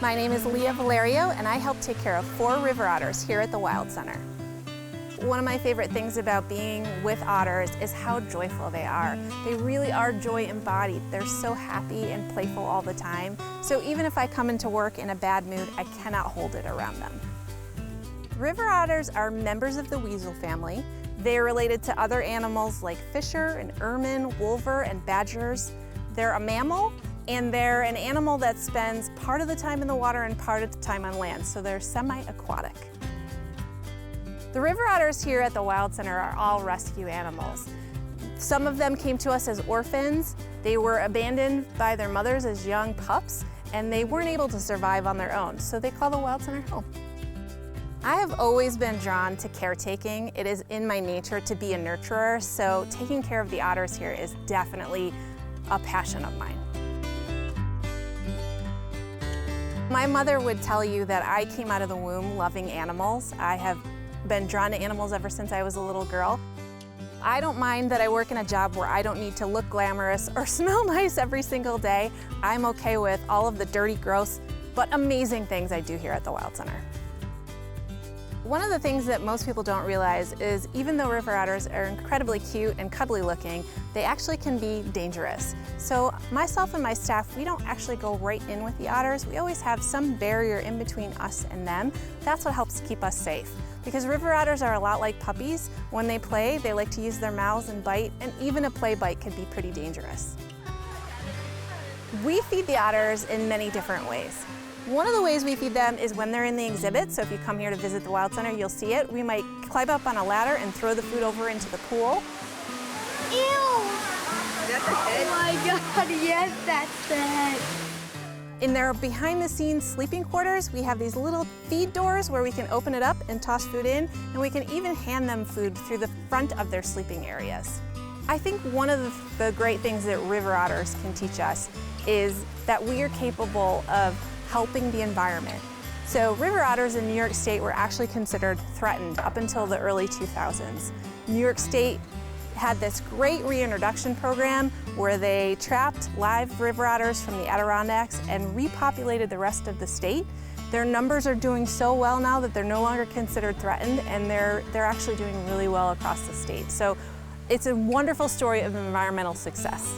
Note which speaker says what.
Speaker 1: My name is Leah Valerio, and I help take care of 4 river otters here at the Wild Center. One of my favorite things about being with otters is how joyful they are. They really are joy embodied. They're so happy and playful all the time. So even if I come into work in a bad mood, I cannot hold it around them. River otters are members of the weasel family. They are related to other animals like fisher and ermine, wolver, and badgers. They're a mammal, and they're an animal that spends part of the time in the water and part of the time on land, so they're semi-aquatic. The river otters here at the Wild Center are all rescue animals. Some of them came to us as orphans. They were abandoned by their mothers as young pups, and they weren't able to survive on their own, so they call the Wild Center home. I have always been drawn to caretaking. It is in my nature to be a nurturer, so taking care of the otters here is definitely a passion of mine. My mother would tell you that I came out of the womb loving animals. I have been drawn to animals ever since I was a little girl. I don't mind that I work in a job where I don't need to look glamorous or smell nice every single day. I'm okay with all of the dirty, gross, but amazing things I do here at the Wild Center. One of the things that most people don't realize is even though river otters are incredibly cute and cuddly looking, they actually can be dangerous. So myself and my staff, we don't actually go right in with the otters. We always have some barrier in between us and them. That's what helps keep us safe. Because river otters are a lot like puppies. When they play, they like to use their mouths and bite, and even a play bite can be pretty dangerous. We feed the otters in many different ways. One of the ways we feed them is when they're in the exhibit, so if you come here to visit the Wild Center, you'll see it. We might climb up on a ladder and throw the food over into the pool.
Speaker 2: Ew! Oh my God, yes, that's it.
Speaker 1: In their behind-the-scenes sleeping quarters, we have these little feed doors where we can open it up and toss food in, and we can even hand them food through the front of their sleeping areas. I think one of the great things that river otters can teach us is that we are capable of helping the environment. So river otters in New York State were actually considered threatened up until the early 2000s. New York State had this great reintroduction program where they trapped live river otters from the Adirondacks and repopulated the rest of the state. Their numbers are doing so well now that they're no longer considered threatened, and they're actually doing really well across the state. So it's a wonderful story of environmental success.